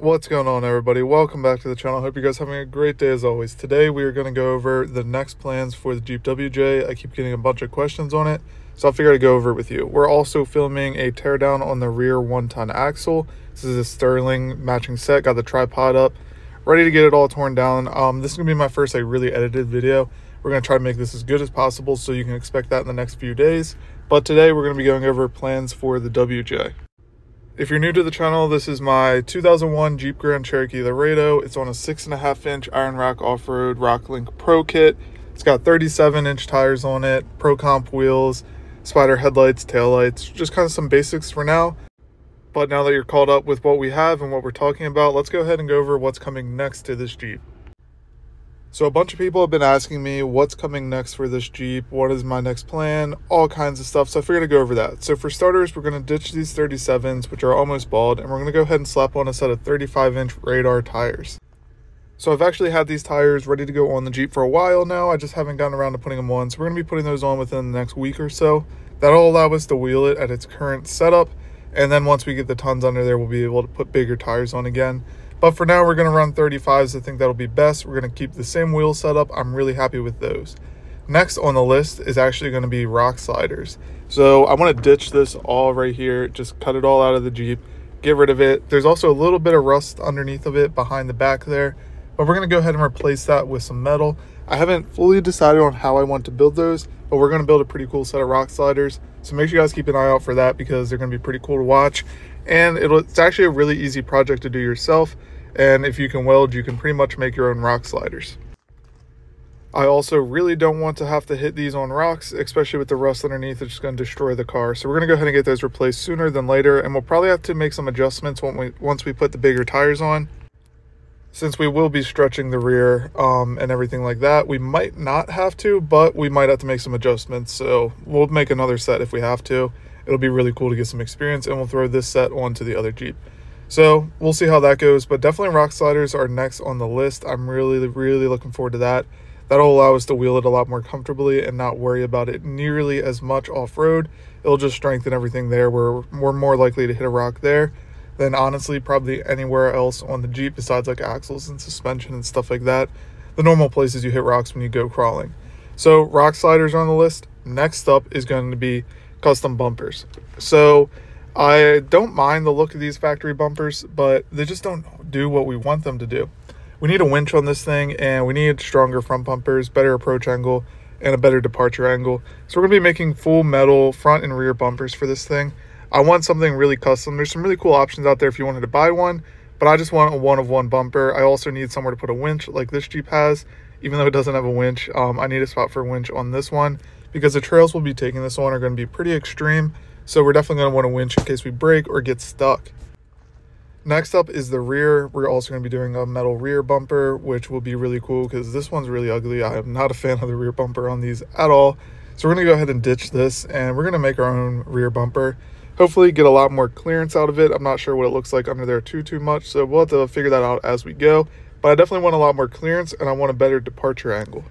What's going on, everybody? Welcome back to the channel. Hope you guys are having a great day as always. Today we are going to go over the next plans for the Jeep WJ. I keep getting a bunch of questions on it, so I figured I'd go over it with you. We're also filming a teardown on the rear 1-ton axle. This is a Sterling matching set. Got the tripod up, ready to get it all torn down. This is going to be my first really edited video. We're going to try to make this as good as possible, so you can expect that in the next few days. But today we're going to be going over plans for the WJ. If you're new to the channel, this is my 2001 Jeep Grand Cherokee Laredo. It's on a 6.5-inch Iron Rack Off-Road Rocklink Pro kit. It's got 37-inch tires on it, Pro Comp wheels, spider headlights, taillights, just kind of some basics for now. But now that you're caught up with what we have and what we're talking about, let's go ahead and go over what's coming next to this Jeep. So a bunch of people have been asking me what's coming next for this Jeep, what is my next plan, all kinds of stuff, so I figured I'd go over that. So for starters, we're going to ditch these 37s, which are almost bald, and we're going to go ahead and slap on a set of 35-inch radar tires. So I've actually had these tires ready to go on the Jeep for a while now. I just haven't gotten around to putting them on, so we're going to be putting those on within the next week or so. That'll allow us to wheel it at its current setup, and then once we get the tons under there, we'll be able to put bigger tires on again. But for now, we're going to run 35s. I think that'll be best. We're going to keep the same wheel setup. I'm really happy with those. Next on the list is actually going to be rock sliders. So I want to ditch this all right here. Just cut it all out of the Jeep. Get rid of it. There's also a little bit of rust underneath of it behind the back there. But we're going to go ahead and replace that with some metal. I haven't fully decided on how I want to build those, but we're going to build a pretty cool set of rock sliders. So make sure you guys keep an eye out for that because they're going to be pretty cool to watch. And it's actually a really easy project to do yourself. And if you can weld, you can pretty much make your own rock sliders. I also really don't want to have to hit these on rocks, especially with the rust underneath. It's just going to destroy the car. So we're going to go ahead and get those replaced sooner than later. And we'll probably have to make some adjustments once we put the bigger tires on. Since we will be stretching the rear and everything like that, we might not have to, but we might have to make some adjustments. So we'll make another set if we have to. It'll be really cool to get some experience, and we'll throw this set onto the other Jeep. So we'll see how that goes, but definitely rock sliders are next on the list. I'm really looking forward to that. That'll allow us to wheel it a lot more comfortably and not worry about it nearly as much off-road. It'll just strengthen everything there. We're more likely to hit a rock there than honestly probably anywhere else on the Jeep besides like axles and suspension and stuff like that. The normal places you hit rocks when you go crawling. So rock sliders are on the list. Next up is going to be custom bumpers. So I don't mind the look of these factory bumpers, but they just don't do what we want them to do. We need a winch on this thing, and we need stronger front bumpers, better approach angle, and a better departure angle. So we're going to be making full metal front and rear bumpers for this thing. I want something really custom. There's some really cool options out there if you wanted to buy one, but I just want a one-of-one bumper. I also need somewhere to put a winch like this Jeep has, even though it doesn't have a winch. I need a spot for a winch on this one because the trails we'll be taking this on are going to be pretty extreme. So we're definitely going to want a winch in case we break or get stuck. Next up is the rear. We're also going to be doing a metal rear bumper, which will be really cool because this one's really ugly. I am not a fan of the rear bumper on these at all. So we're going to go ahead and ditch this, and we're going to make our own rear bumper. Hopefully get a lot more clearance out of it. I'm not sure what it looks like under there too much, so we'll have to figure that out as we go. But I definitely want a lot more clearance, and I want a better departure angle.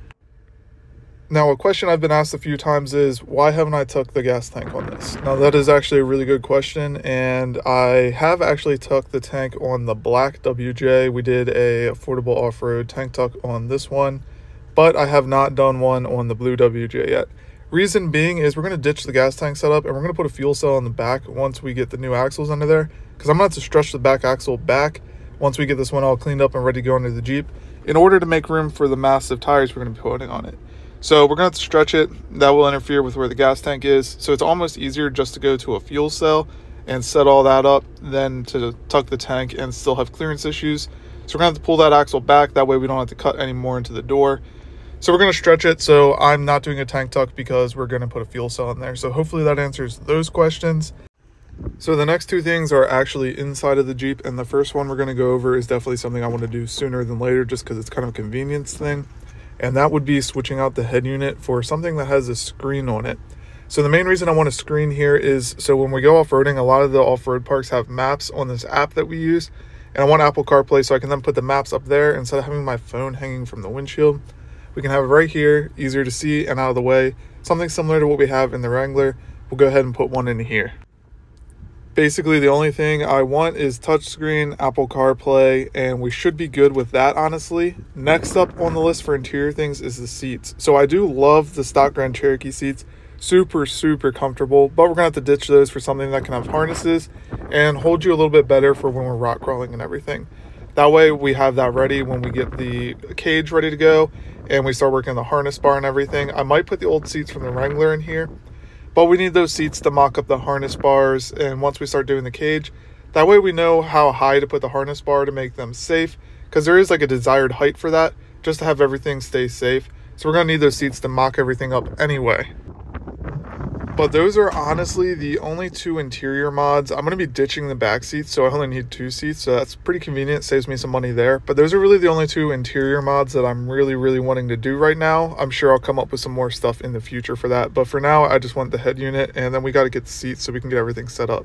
Now, a question I've been asked a few times is, why haven't I tucked the gas tank on this? Now, that is actually a really good question, and I have actually tucked the tank on the black WJ. We did a affordable off-road tank tuck on this one, but I have not done one on the blue WJ yet. Reason being is we're going to ditch the gas tank setup, and we're going to put a fuel cell in the back once we get the new axles under there, because I'm going to have to stretch the back axle back once we get this one all cleaned up and ready to go under the Jeep in order to make room for the massive tires we're going to be putting on it. So we're going to have to stretch it. That will interfere with where the gas tank is. So it's almost easier just to go to a fuel cell and set all that up than to tuck the tank and still have clearance issues. So we're going to have to pull that axle back. That way we don't have to cut any more into the door. So we're going to stretch it. So I'm not doing a tank tuck because we're going to put a fuel cell in there. So hopefully that answers those questions. So the next two things are actually inside of the Jeep. And the first one we're going to go over is definitely something I want to do sooner than later just because it's kind of a convenience thing. And that would be switching out the head unit for something that has a screen on it. So the main reason I want a screen here is so when we go off-roading, a lot of the off-road parks have maps on this app that we use. And I want Apple CarPlay so I can then put the maps up there instead of having my phone hanging from the windshield. We can have it right here, easier to see and out of the way. Something similar to what we have in the Wrangler. We'll go ahead and put one in here. Basically, the only thing I want is touchscreen, Apple CarPlay, and we should be good with that, honestly. Next up on the list for interior things is the seats. So I do love the stock Grand Cherokee seats. Super, super comfortable, but we're gonna have to ditch those for something that can have harnesses and hold you a little bit better for when we're rock crawling and everything. That way we have that ready when we get the cage ready to go and we start working on the harness bar and everything. I might put the old seats from the Wrangler in here, but we need those seats to mock up the harness bars. And once we start doing the cage, that way we know how high to put the harness bar to make them safe, because there is like a desired height for that, just to have everything stay safe. So we're gonna need those seats to mock everything up anyway. But those are honestly the only two interior mods. I'm going to be ditching the back seats, so I only need 2 seats, so that's pretty convenient, saves me some money there. But those are really the only 2 interior mods that I'm really wanting to do right now. I'm sure I'll come up with some more stuff in the future for that, but for now I just want the head unit, and then we got to get the seats so we can get everything set up.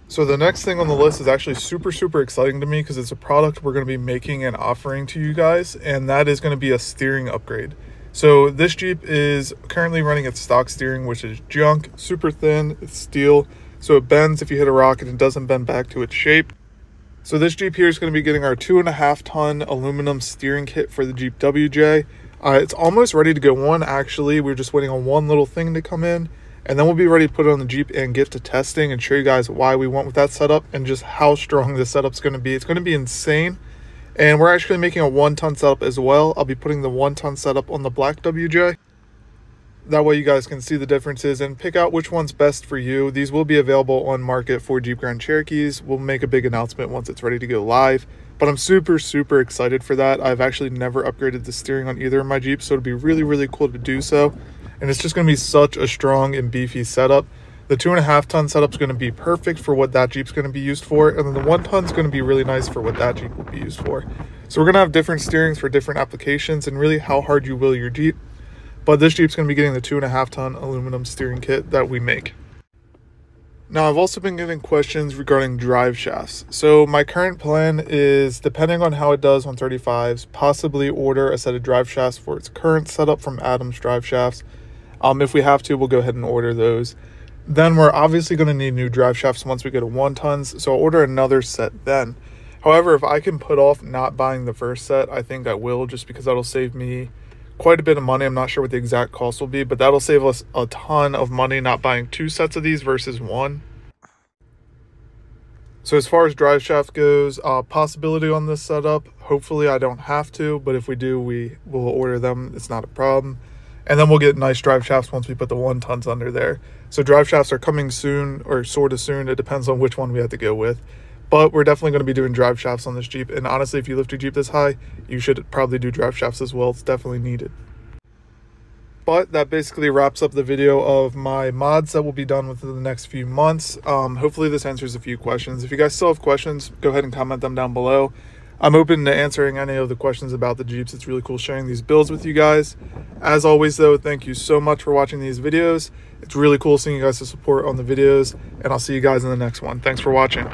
So the next thing on the list is actually super exciting to me, because it's a product we're going to be making and offering to you guys, and that is going to be a steering upgrade. So this Jeep is currently running its stock steering, which is junk, super thin, it's steel, so it bends if you hit a rock and it doesn't bend back to its shape. So this Jeep here is going to be getting our 2.5 ton aluminum steering kit for the Jeep WJ. It's almost ready to go on, actually. We're just waiting on one little thing to come in, and then we'll be ready to put it on the Jeep and get to testing and show you guys why we went with that setup and just how strong this setup's going to be. It's going to be insane. And we're actually making a 1-ton setup as well. I'll be putting the 1-ton setup on the black WJ. That way you guys can see the differences and pick out which one's best for you. These will be available on market for Jeep Grand Cherokees. We'll make a big announcement once it's ready to go live. But I'm super excited for that. I've actually never upgraded the steering on either of my Jeeps, so it'll be really cool to do so. And it's just going to be such a strong and beefy setup. The 2.5 ton setup is going to be perfect for what that Jeep's going to be used for, and then the 1 ton is going to be really nice for what that Jeep will be used for. So we're going to have different steerings for different applications and really how hard you will your Jeep. But this Jeep's going to be getting the 2.5 ton aluminum steering kit that we make. Now, I've also been getting questions regarding drive shafts. So my current plan is, depending on how it does on 35s, possibly order a set of drive shafts for its current setup from Adam's Drive Shafts. If we have to, we'll go ahead and order those. Then we're obviously going to need new drive shafts once we go to 1 tons, so I'll order another set then. However, if I can put off not buying the first set, I think I will, just because that'll save me quite a bit of money. I'm not sure what the exact cost will be, but that'll save us a ton of money not buying 2 sets of these versus 1. So as far as drive shaft goes, possibility on this setup, hopefully I don't have to, but if we do, we will order them. It's not a problem. And then we'll get nice drive shafts once we put the 1 tons under there. So drive shafts are coming soon, or sort of soon. It depends on which one we have to go with. But we're definitely going to be doing drive shafts on this Jeep. And honestly, if you lift your Jeep this high, you should probably do drive shafts as well. It's definitely needed. But that basically wraps up the video of my mods that will be done within the next few months. Hopefully this answers a few questions. If you guys still have questions, go ahead and comment them down below. I'm open to answering any of the questions about the Jeeps. It's really cool sharing these builds with you guys. As always though, thank you so much for watching these videos. It's really cool seeing you guys' support on the videos, and I'll see you guys in the next one. Thanks for watching.